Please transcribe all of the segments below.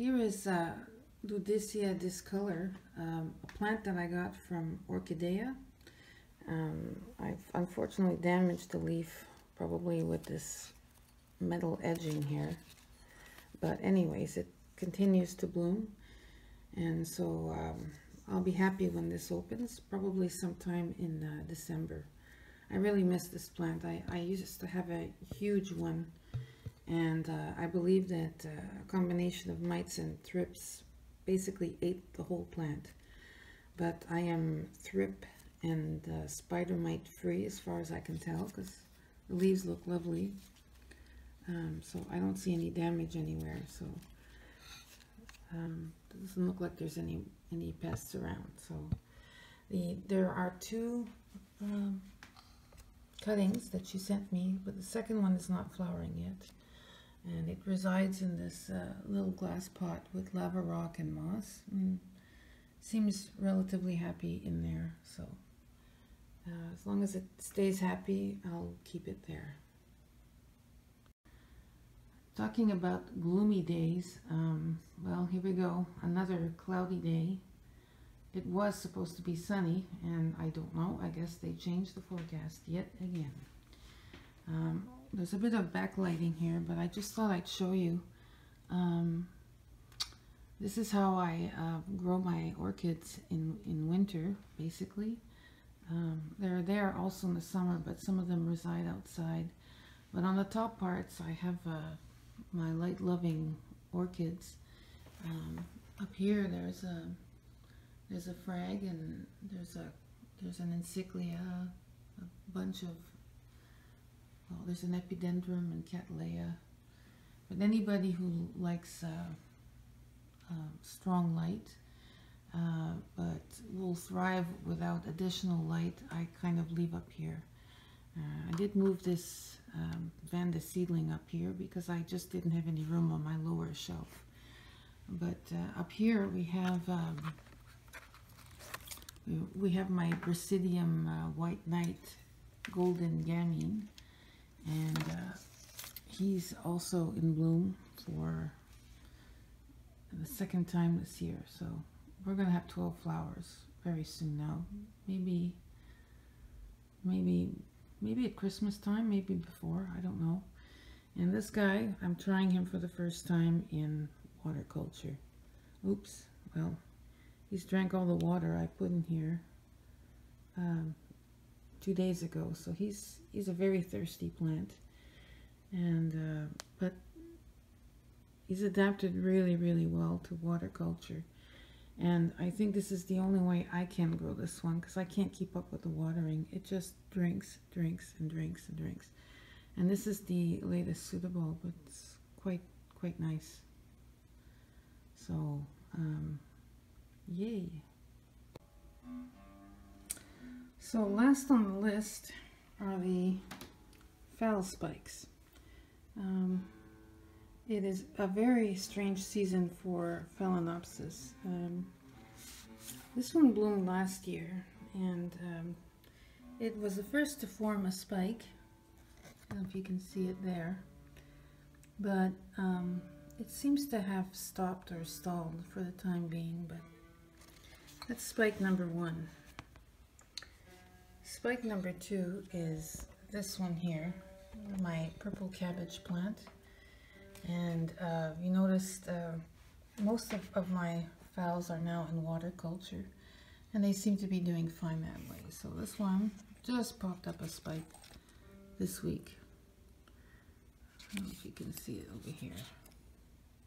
Here is Ludicia discolor, a plant that I got from Orchidea. I've unfortunately damaged the leaf, probably with this metal edging here. But anyways, it continues to bloom, and so I'll be happy when this opens, probably sometime in December. I really miss this plant. I used to have a huge one, and I believe that a combination of mites and thrips basically ate the whole plant. But I am thrip and spider mite free as far as I can tell, because the leaves look lovely. So I don't see any damage anywhere, so it doesn't look like there's any pests around. So there are two cuttings that she sent me, but the second one is not flowering yet, and it resides in this little glass pot with lava rock and moss, and seems relatively happy in there. So as long as it stays happy, I'll keep it there. Talking about gloomy days, well, here we go, another cloudy day. It was supposed to be sunny, and I don't know, I guess they changed the forecast yet again. There's a bit of backlighting here, but I just thought I'd show you. This is how I grow my orchids in winter, basically. They're there also in the summer, but some of them reside outside. But on the top parts, I have my light-loving orchids. Up here, there's a frag, and there's an encyclia, a bunch of, well, there's an epidendrum and cattleya. But anybody who likes strong light, but will thrive without additional light, I kind of leave up here. I did move this Vanda seedling up here because I just didn't have any room on my lower shelf. But up here we have my Brasidium White Knight Golden Gamine, and he's also in bloom for the second time this year. So we're gonna have 12 flowers very soon now. Maybe at Christmas time, maybe before, I don't know. And this guy, I'm trying him for the first time in water culture. Oops, well, he's drank all the water I put in here 2 days ago, so he's a very thirsty plant, and but he's adapted really well to water culture. And I think this is the only way I can grow this one, because I can't keep up with the watering. It just drinks and drinks. And this is the latest suitable, but it's quite nice. So, yay. So last on the list are the phall spikes. It is a very strange season for Phalaenopsis. This one bloomed last year, and it was the first to form a spike. I don't know if you can see it there, but it seems to have stopped or stalled for the time being. But that's spike number 1. Spike number 2 is this one here, my purple cabbage plant. And you noticed most of my phalls are now in water culture, and they seem to be doing fine that way. So this one just popped up a spike this week. I don't know if you can see it over here.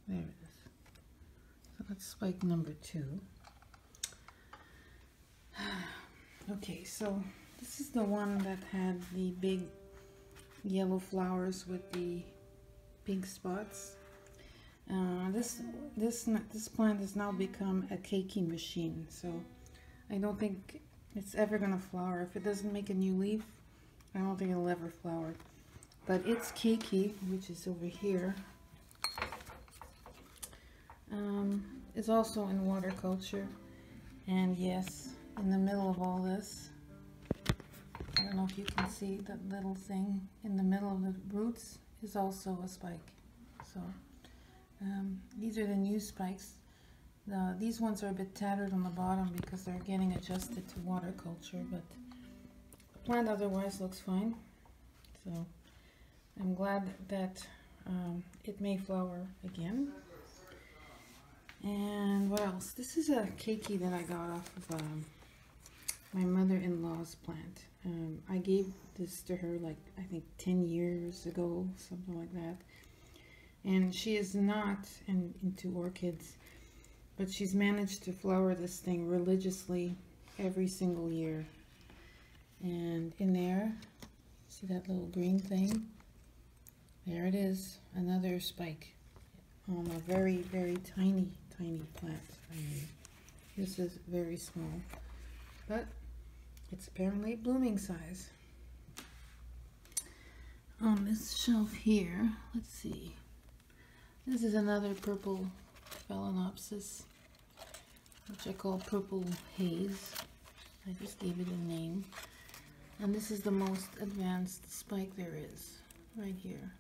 There it is. So that's spike number 2. Okay, so this is the one that had the big yellow flowers with the pink spots. This plant has now become a cakey machine, so I don't think it's ever gonna flower. If it doesn't make a new leaf, I don't think it'll ever flower. But it's cakey, which is over here. It's also in water culture, and yes, in the middle of all this, I don't know if you can see that little thing in the middle of the roots is also a spike. So These are the new spikes. These ones are a bit tattered on the bottom because they're getting adjusted to water culture, but the plant otherwise looks fine. So I'm glad that it may flower again. And what else? This is a keiki that I got off of my mother-in-law's plant. I gave this to her like I think 10 years ago, something like that. And she is not into orchids, but she's managed to flower this thing religiously every single year. And in there, see that little green thing? There it is, another spike on a very, very tiny plant. I mean, this is very small, but it's apparently blooming size. On this shelf here, let's see. This is another purple Phalaenopsis, which I call purple haze. I just gave it a name. And this is the most advanced spike there is, right here.